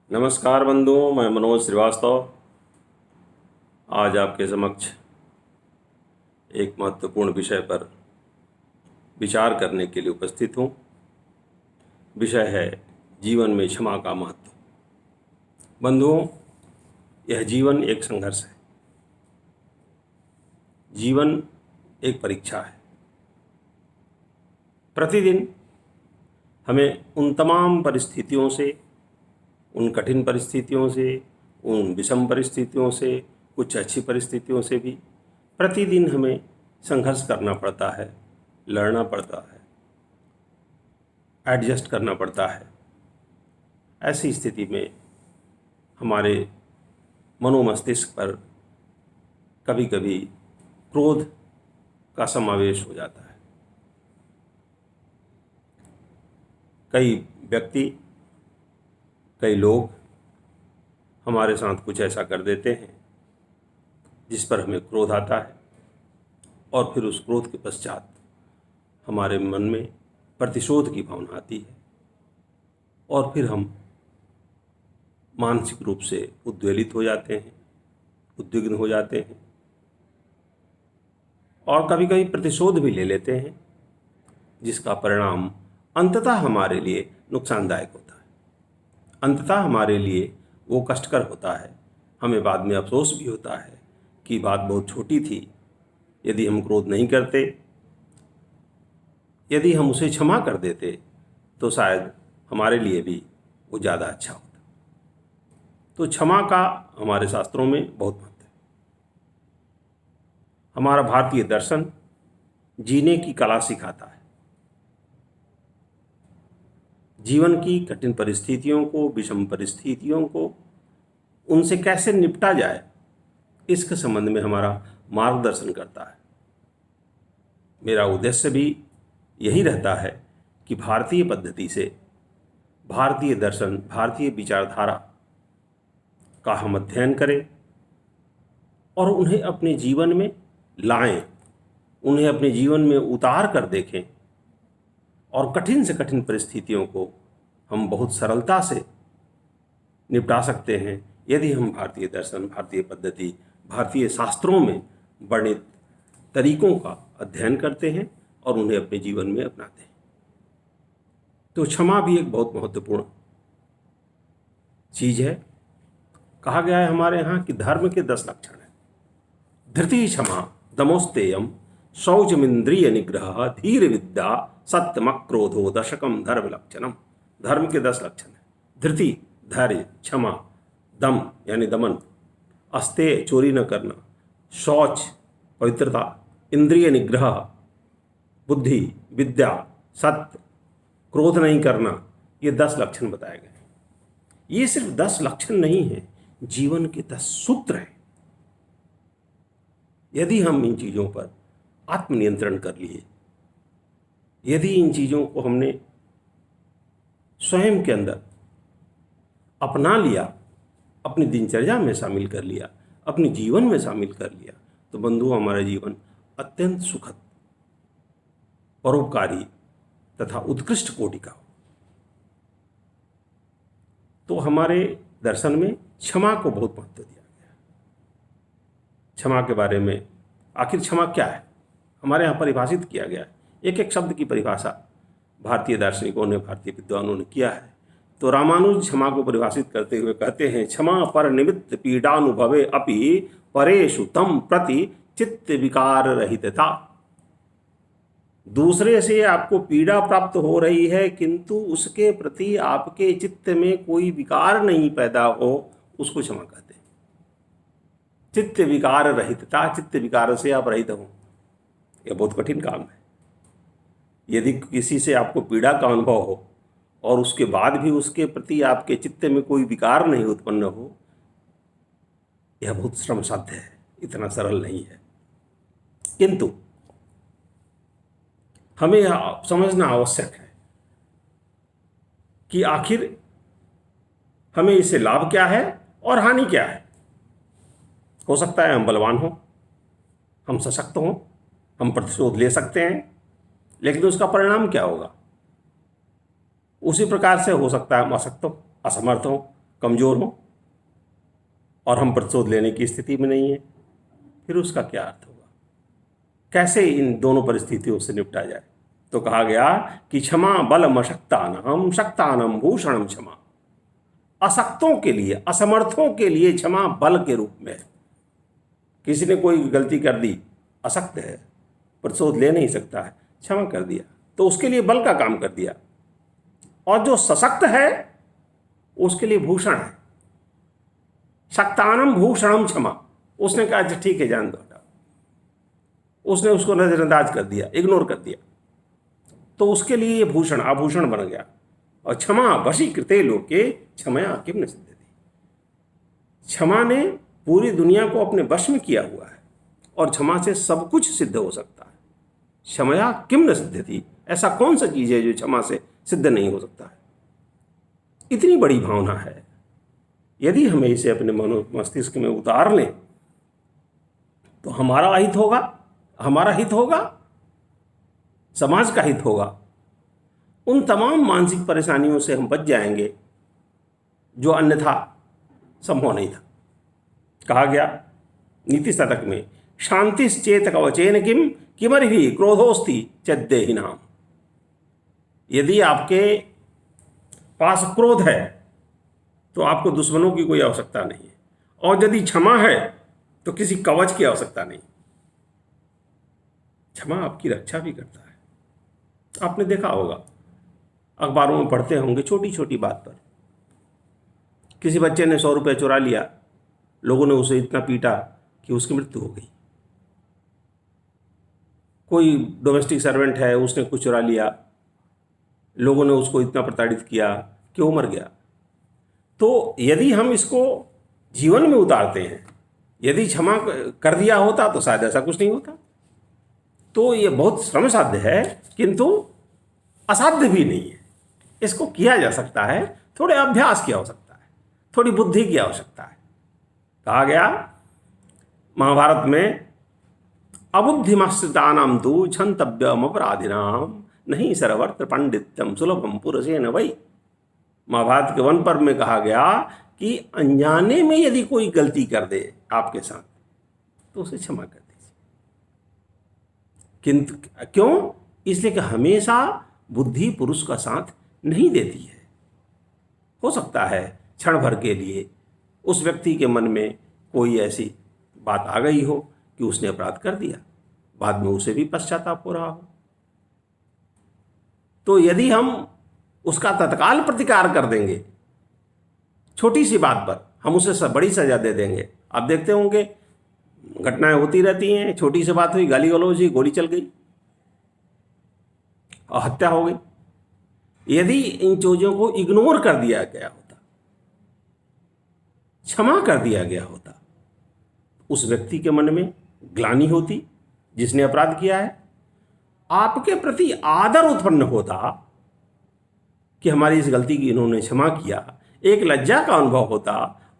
नमस्कार बंधुओं, मैं मनोज श्रीवास्तव आज आपके समक्ष एक महत्वपूर्ण विषय पर विचार करने के लिए उपस्थित हूँ। विषय है जीवन में क्षमा का महत्व। बंधुओं, यह जीवन एक संघर्ष है। जीवन एक परीक्षा है। प्रतिदिन हमें उन तमाम परिस्थितियों से, उन कठिन परिस्थितियों से, उन विषम परिस्थितियों से, कुछ अच्छी परिस्थितियों से भी प्रतिदिन हमें संघर्ष करना पड़ता है, लड़ना पड़ता है, एडजस्ट करना पड़ता है। ऐसी स्थिति में हमारे मनोमस्तिष्क पर कभी कभी क्रोध का समावेश हो जाता है। कई व्यक्ति, कई लोग हमारे साथ कुछ ऐसा कर देते हैं जिस पर हमें क्रोध आता है, और फिर उस क्रोध के पश्चात हमारे मन में प्रतिशोध की भावना आती है, और फिर हम मानसिक रूप से उद्वेलित हो जाते हैं, उद्विग्न हो जाते हैं, और कभी कभी प्रतिशोध भी ले लेते हैं, जिसका परिणाम अंततः हमारे लिए नुकसानदायक होता है। अंततः हमारे लिए वो कष्टकर होता है। हमें बाद में अफसोस भी होता है कि बात बहुत छोटी थी। यदि हम क्रोध नहीं करते, यदि हम उसे क्षमा कर देते, तो शायद हमारे लिए भी वो ज़्यादा अच्छा होता। तो क्षमा का हमारे शास्त्रों में बहुत महत्व है। हमारा भारतीय दर्शन जीने की कला सिखाता है। जीवन की कठिन परिस्थितियों को, विषम परिस्थितियों को, उनसे कैसे निपटा जाए, इसके संबंध में हमारा मार्गदर्शन करता है। मेरा उद्देश्य भी यही रहता है कि भारतीय पद्धति से, भारतीय दर्शन, भारतीय विचारधारा का हम अध्ययन करें और उन्हें अपने जीवन में लाएं, उन्हें अपने जीवन में उतार कर देखें, और कठिन से कठिन परिस्थितियों को हम बहुत सरलता से निपटा सकते हैं यदि हम भारतीय दर्शन, भारतीय पद्धति, भारतीय शास्त्रों में वर्णित तरीकों का अध्ययन करते हैं और उन्हें अपने जीवन में अपनाते हैं। तो क्षमा भी एक बहुत महत्वपूर्ण चीज है। कहा गया है हमारे यहाँ कि धर्म के 10 लक्षण हैं। धृति क्षमा, दमोस्तेयम, शौचमिंद्रिय निग्रह, धीर विद्या, सत्यम क्रोधो, दशकम धर्म लक्षणम। धर्म के 10 लक्षण हैं। धृति धैर्य, क्षमा दम यानी दमन, अस्तेय चोरी न करना, शौच पवित्रता, इंद्रिय निग्रह बुद्धि, विद्या, सत्य क्रोध नहीं करना, ये 10 लक्षण बताए गए हैं। ये सिर्फ 10 लक्षण नहीं है, जीवन के 10 सूत्र हैं। यदि हम इन चीज़ों पर आत्मनियंत्रण कर लिए, यदि इन चीज़ों को हमने स्वयं के अंदर अपना लिया, अपनी दिनचर्या में शामिल कर लिया, अपने जीवन में शामिल कर लिया, तो बंधुओं हमारा जीवन अत्यंत सुखद, परोपकारी तथा उत्कृष्ट कोटि का हो। तो हमारे दर्शन में क्षमा को बहुत महत्व दिया गया है। क्षमा के बारे में, आखिर क्षमा क्या है, हमारे यहाँ परिभाषित किया गया है। एक एक शब्द की परिभाषा भारतीय दार्शनिकों ने, भारतीय विद्वानों ने किया है। तो रामानुज क्षमा को परिभाषित करते हुए कहते हैं, क्षमा पर निमित्त पीड़ानुभवे अपि परेषु तम प्रति चित्त विकार रहितता। दूसरे से आपको पीड़ा प्राप्त हो रही है, किंतु उसके प्रति आपके चित्त में कोई विकार नहीं पैदा हो, उसको क्षमा कहते हैं। चित्त विकार रहितता, चित्त विकार से आप रहित हो, यह बहुत कठिन काम है। यदि किसी से आपको पीड़ा का अनुभव हो और उसके बाद भी उसके प्रति आपके चित्त में कोई विकार नहीं उत्पन्न हो, यह बहुत श्रम साध्य है, इतना सरल नहीं है। किंतु हमें यह समझना आवश्यक है कि आखिर हमें इससे लाभ क्या है और हानि क्या है। हो सकता है हम बलवान हों, हम सशक्त हों, हम प्रतिशोध ले सकते हैं, लेकिन उसका परिणाम क्या होगा? उसी प्रकार से हो सकता है हम अशक्त हों, असमर्थ हों, कमज़ोर हों और हम प्रतिशोध लेने की स्थिति में नहीं है, फिर उसका क्या अर्थ होगा? कैसे इन दोनों परिस्थितियों से निपटा जाए? तो कहा गया कि क्षमा बलम अशक्तानाम शक्तानाम भूषणम क्षमा। अशक्तों के लिए, असमर्थों के लिए क्षमा बल के रूप में है। किसी ने कोई गलती कर दी, अशक्त है, प्रतिशोध ले नहीं सकता है, क्षमा कर दिया तो उसके लिए बल का काम कर दिया। और जो सशक्त है उसके लिए भूषण है। शक्तानम भूषणम क्षमा। उसने कहा अच्छा ठीक है जान दो, उसने उसको नजरअंदाज कर दिया, इग्नोर कर दिया, तो उसके लिए ये भूषण आभूषण बन गया। और क्षमा वशीकृते लोके क्षमया किम न सिद्ध्यति। क्षमा ने पूरी दुनिया को अपने वश में किया हुआ है और क्षमा से सब कुछ सिद्ध हो सकता है। क्षमया किम न सिद्ध्यति, ऐसा कौन सा चीज है जो क्षमा से सिद्ध नहीं हो सकता है? इतनी बड़ी भावना है। यदि हमें इसे अपने मस्तिष्क में उतार लें तो हमारा हित होगा, हमारा हित होगा, समाज का हित होगा। उन तमाम मानसिक परेशानियों से हम बच जाएंगे जो अन्यथा संभव नहीं था। कहा गया नीति शतक में, शांतिश्चेत कवचेन किम किमर्हि क्रोधोस्ति चेद्देहिनाम। यदि आपके पास क्रोध है तो आपको दुश्मनों की कोई आवश्यकता नहीं है, और यदि क्षमा है तो किसी कवच की आवश्यकता नहीं। क्षमा आपकी रक्षा भी करता है। आपने देखा होगा, अखबारों में पढ़ते होंगे, छोटी छोटी बात पर किसी बच्चे ने 100 रुपये चुरा लिया, लोगों ने उसे इतना पीटा कि उसकी मृत्यु हो गई। कोई डोमेस्टिक सर्वेंट है, उसने कुछ चुरा लिया, लोगों ने उसको इतना प्रताड़ित किया कि वो मर गया। तो यदि हम इसको जीवन में उतारते हैं, यदि क्षमा कर दिया होता तो शायद ऐसा कुछ नहीं होता। तो ये बहुत श्रम साध्य है, किंतु असाध्य भी नहीं है। इसको किया जा सकता है, थोड़े अभ्यास की आवश्यकता है, थोड़ी बुद्धि की आवश्यकता है। कहा गया महाभारत में, अबुद्धिमश्रितानां तु क्षन्तव्यम अपराधिनाम नहीं सर्वर्थ पंडित्यम सुलभम पुरुषेण वै। महाभारत के वन पर्व में कहा गया कि अनजाने में यदि कोई गलती कर दे आपके साथ तो उसे क्षमा कर दीजिए। किंतु क्यों? इसलिए कि हमेशा बुद्धि पुरुष का साथ नहीं देती है। हो सकता है क्षण भर के लिए उस व्यक्ति के मन में कोई ऐसी बात आ गई हो कि उसने अपराध कर दिया, बाद में उसे भी पश्चाताप हो रहा हो। तो यदि हम उसका तत्काल प्रतिकार कर देंगे, छोटी सी बात पर हम उसे बड़ी सजा दे देंगे। आप देखते होंगे घटनाएं होती रहती हैं, छोटी सी बात हुई, गाली गलौज हुई, गोली चल गई और हत्या हो गई। यदि इन चीजों को इग्नोर कर दिया गया होता, क्षमा कर दिया गया होता, उस व्यक्ति के मन में ग्लानि होती जिसने अपराध किया है, आपके प्रति आदर उत्पन्न होता कि हमारी इस गलती की इन्होंने क्षमा किया, एक लज्जा का अनुभव होता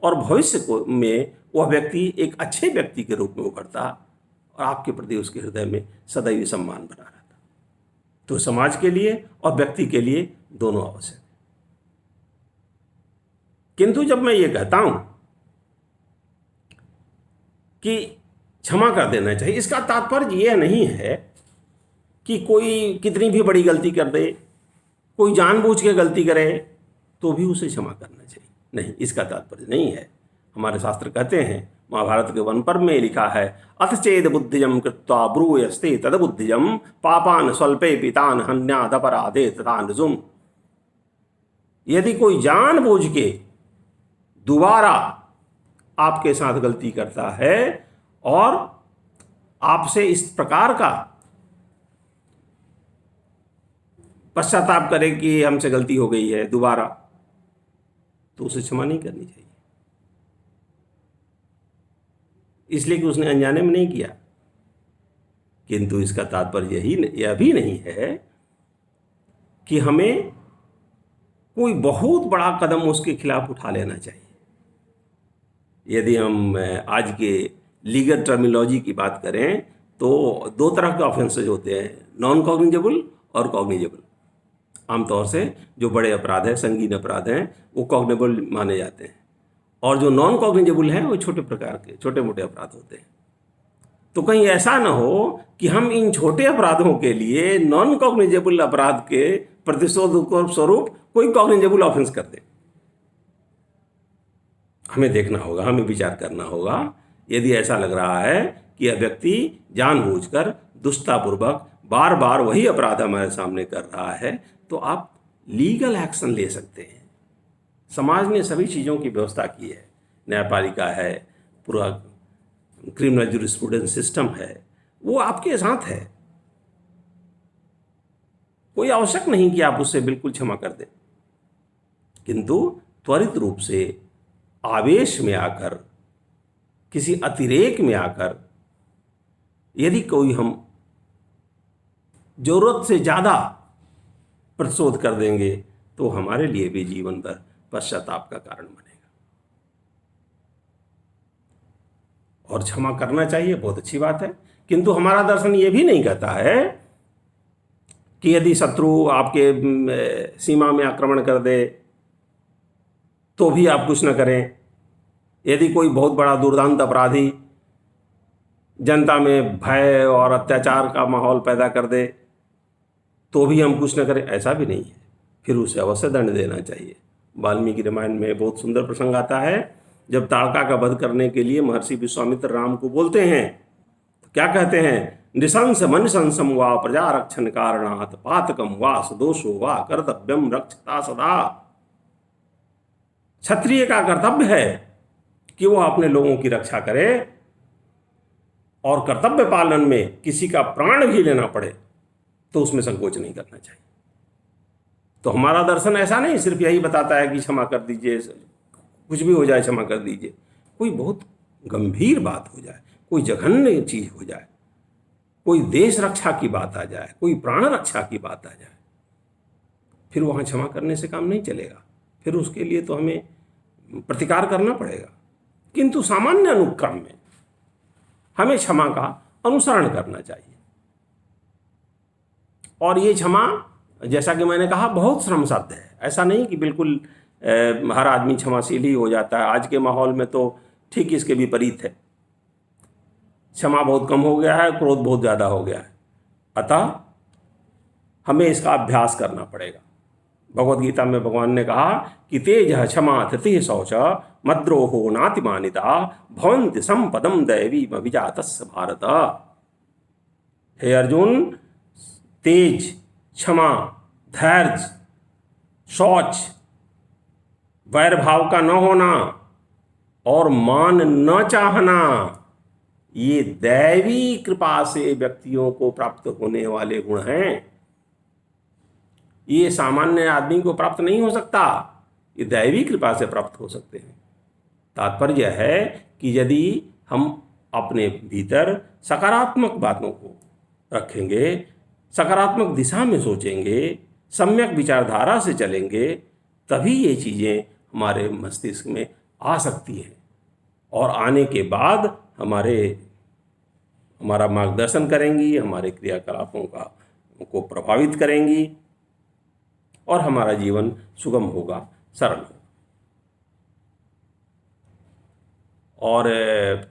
और भविष्य में वह व्यक्ति एक अच्छे व्यक्ति के रूप में उभरता और आपके प्रति उसके हृदय में सदैव सम्मान बना रहता। तो समाज के लिए और व्यक्ति के लिए दोनों आवश्यक है। किंतु जब मैं ये कहता हूं कि क्षमा कर देना चाहिए, इसका तात्पर्य यह नहीं है कि कोई कितनी भी बड़ी गलती कर दे, कोई जानबूझ के गलती करे तो भी उसे क्षमा करना चाहिए, नहीं, इसका तात्पर्य नहीं है। हमारे शास्त्र कहते हैं, महाभारत के वन पर्व में लिखा है, अथ चेद बुद्धिजम कृत्वा ब्रूयस्ते तद बुद्धिजम पापान स्वल्पे पितान हन्यादपराधे तथा नजुम। यदि कोई जानबूझ के दोबारा आपके साथ गलती करता है और आपसे इस प्रकार का पश्चाताप करे कि हमसे गलती हो गई है दोबारा, तो उसे क्षमा नहीं करनी चाहिए, इसलिए कि उसने अनजाने में नहीं किया। किंतु इसका तात्पर्य यह भी नहीं है कि हमें कोई बहुत बड़ा कदम उसके खिलाफ उठा लेना चाहिए। यदि हम आज के लीगल टर्मिनोलॉजी की बात करें तो दो तरह के ऑफेंसेज होते हैं, नॉन कॉग्निजेबल और कॉग्निजेबल। आमतौर से जो बड़े अपराध हैं, संगीन अपराध हैं, वो कॉग्निबल माने जाते हैं, और जो नॉन कॉग्निजेबल हैं वो छोटे प्रकार के छोटे मोटे अपराध होते हैं। तो कहीं ऐसा ना हो कि हम इन छोटे अपराधों के लिए नॉन कॉग्निजेबल अपराध के प्रतिशोध स्वरूप कोई कॉग्निजेबल ऑफेंस कर दें। हमें देखना होगा, हमें विचार करना होगा। यदि ऐसा लग रहा है कि यह व्यक्ति जानबूझकर दुष्टतापूर्वक बार बार वही अपराध हमारे सामने कर रहा है, तो आप लीगल एक्शन ले सकते हैं। समाज ने सभी चीज़ों की व्यवस्था की है, न्यायपालिका है, पूरा क्रिमिनल जूरिस्प्रूडेंस सिस्टम है, वो आपके साथ है। कोई आवश्यक नहीं कि आप उससे बिल्कुल क्षमा कर दें, किंतु त्वरित रूप से आवेश में आकर, किसी अतिरेक में आकर यदि कोई हम जरूरत से ज़्यादा प्रतिशोध कर देंगे तो हमारे लिए भी जीवन भर पश्चाताप का कारण बनेगा। और क्षमा करना चाहिए, बहुत अच्छी बात है, किंतु हमारा दर्शन ये भी नहीं कहता है कि यदि शत्रु आपके सीमा में आक्रमण कर दे तो भी आप कुछ न करें। यदि कोई बहुत बड़ा दुर्दांत अपराधी जनता में भय और अत्याचार का माहौल पैदा कर दे तो भी हम कुछ न करें, ऐसा भी नहीं है। फिर उसे अवश्य दंड देना चाहिए। वाल्मीकि रामायण में बहुत सुंदर प्रसंग आता है, जब ताड़का का वध करने के लिए महर्षि विश्वामित्र राम को बोलते हैं तो क्या कहते हैं? नृशंस मनिशंसम वा प्रजा रक्षण कारणात् पातकम वा सदोषो वा कर्तव्यम रक्षता सदा। क्षत्रिय का कर्तव्य है कि वो अपने लोगों की रक्षा करे, और कर्तव्य पालन में किसी का प्राण भी लेना पड़े तो उसमें संकोच नहीं करना चाहिए। तो हमारा दर्शन ऐसा नहीं सिर्फ यही बताता है कि क्षमा कर दीजिए, कुछ भी हो जाए क्षमा कर दीजिए। कोई बहुत गंभीर बात हो जाए, कोई जघन्य चीज हो जाए, कोई देश रक्षा की बात आ जाए, कोई प्राण रक्षा की बात आ जाए, फिर वहाँ क्षमा करने से काम नहीं चलेगा। फिर उसके लिए तो हमें प्रतिकार करना पड़ेगा। किंतु सामान्य अनुक्रम में हमें क्षमा का अनुसरण करना चाहिए। और ये क्षमा, जैसा कि मैंने कहा, बहुत श्रमसाध्य है। ऐसा नहीं कि बिल्कुल हर आदमी क्षमाशील ही हो जाता है। आज के माहौल में तो ठीक इसके विपरीत है। क्षमा बहुत कम हो गया है, क्रोध बहुत ज़्यादा हो गया है। अतः हमें इसका अभ्यास करना पड़ेगा। भगवद गीता में भगवान ने कहा कि तेज क्षमा धृति शौच मद्रोहो नातिमानिता भवन्ति संपदम दैवी अभिजातस्य भारत। हे अर्जुन, तेज, क्षमा, धैर्य, शौच, वैर भाव का न होना और मान न चाहना, ये दैवी कृपा से व्यक्तियों को प्राप्त होने वाले गुण हैं। ये सामान्य आदमी को प्राप्त नहीं हो सकता, ये दैवी कृपा से प्राप्त हो सकते हैं। तात्पर्य है कि यदि हम अपने भीतर सकारात्मक बातों को रखेंगे, सकारात्मक दिशा में सोचेंगे, सम्यक विचारधारा से चलेंगे, तभी ये चीज़ें हमारे मस्तिष्क में आ सकती हैं और आने के बाद हमारा मार्गदर्शन करेंगी, हमारे क्रियाकलापों को प्रभावित करेंगी और हमारा जीवन सुगम होगा, सरल होगा। और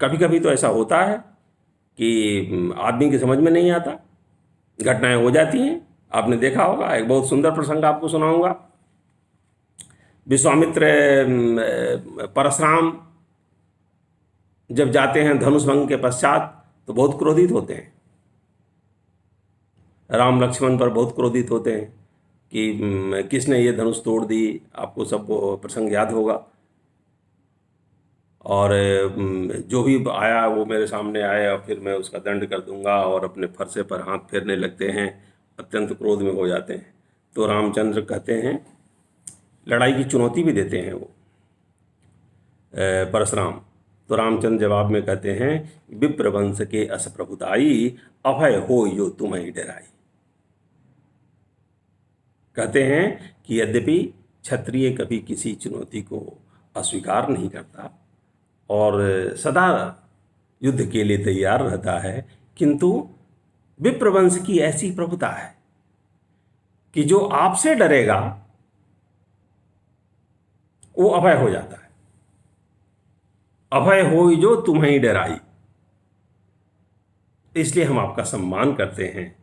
कभी कभी तो ऐसा होता है कि आदमी की समझ में नहीं आता, घटनाएं हो जाती हैं। आपने देखा होगा, एक बहुत सुंदर प्रसंग आपको सुनाऊंगा। विश्वामित्र परशुराम जब जाते हैं धनुष भंग के पश्चात तो बहुत क्रोधित होते हैं, राम लक्ष्मण पर बहुत क्रोधित होते हैं कि किसने ये धनुष तोड़ दी। आपको सब वो प्रसंग याद होगा। और जो भी आया वो मेरे सामने आया, फिर मैं उसका दंड कर दूंगा, और अपने फरसे पर हाथ फेरने लगते हैं, अत्यंत क्रोध में हो जाते हैं। तो रामचंद्र कहते हैं, लड़ाई की चुनौती भी देते हैं वो परशुराम। तो रामचंद्र जवाब में कहते हैं, विप्र वंश के अस प्रभुताई अभय हो यो तुम्हें डराई। कहते हैं कि यद्यपि क्षत्रिय कभी किसी चुनौती को अस्वीकार नहीं करता और सदा युद्ध के लिए तैयार रहता है, किंतु विप्रवंश की ऐसी प्रभुता है कि जो आपसे डरेगा वो अभय हो जाता है। अभय होई जो तुम्हें डराई, इसलिए हम आपका सम्मान करते हैं।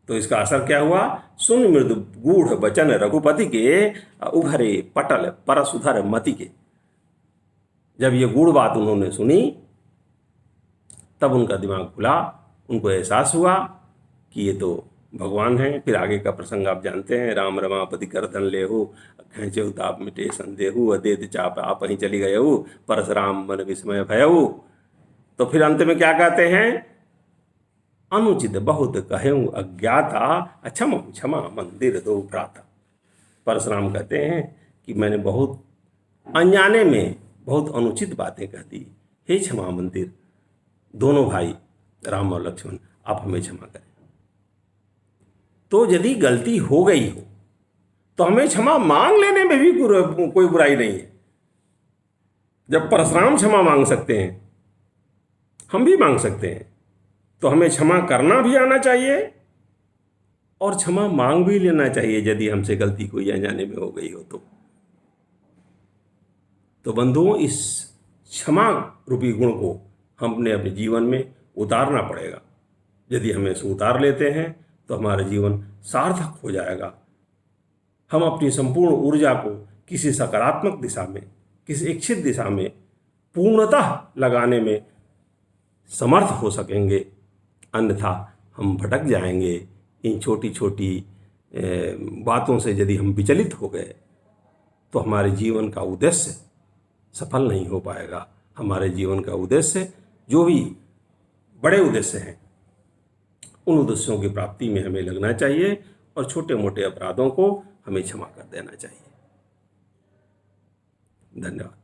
तो इसका असर क्या हुआ? सुन मृदु गूढ़ बचन रघुपति के, उभरे पटल परसुधर मति के। जब ये गूढ़ बात उन्होंने सुनी तब उनका दिमाग खुला, उनको एहसास हुआ कि ये तो भगवान हैं। फिर आगे का प्रसंग आप जानते हैं, राम रमापति कर धन लेहु, खेचे उताप मिटे संदेहु, अदेत चाप आप ही चली गयहु, परशुराम मन विस्मय भयहु। तो फिर अंत में क्या कहते हैं? अनुचित बहुत कहूँ अज्ञाता, क्षम क्षमा मंदिर दो भ्राता। परशुराम कहते हैं कि मैंने बहुत अनजाने में बहुत अनुचित बातें कह दी, हे क्षमा मंदिर दोनों भाई राम और लक्ष्मण, आप हमें क्षमा करें। तो यदि गलती हो गई हो तो हमें क्षमा मांग लेने में भी कोई बुराई नहीं है। जब परशुराम क्षमा मांग सकते हैं, हम भी मांग सकते हैं। तो हमें क्षमा करना भी आना चाहिए और क्षमा मांग भी लेना चाहिए यदि हमसे गलती कोई अनजाने में हो गई हो तो बंधुओं, इस क्षमा रूपी गुण को हमने अपने जीवन में उतारना पड़ेगा। यदि हम इसे उतार लेते हैं तो हमारा जीवन सार्थक हो जाएगा। हम अपनी संपूर्ण ऊर्जा को किसी सकारात्मक दिशा में, किसी इच्छित दिशा में पूर्णतः लगाने में समर्थ हो सकेंगे। अन्यथा हम भटक जाएंगे। इन छोटी छोटी बातों से यदि हम विचलित हो गए तो हमारे जीवन का उद्देश्य सफल नहीं हो पाएगा। हमारे जीवन का उद्देश्य, जो भी बड़े उद्देश्य हैं, उन उद्देश्यों की प्राप्ति में हमें लगना चाहिए और छोटे मोटे अपराधों को हमें क्षमा कर देना चाहिए। धन्यवाद।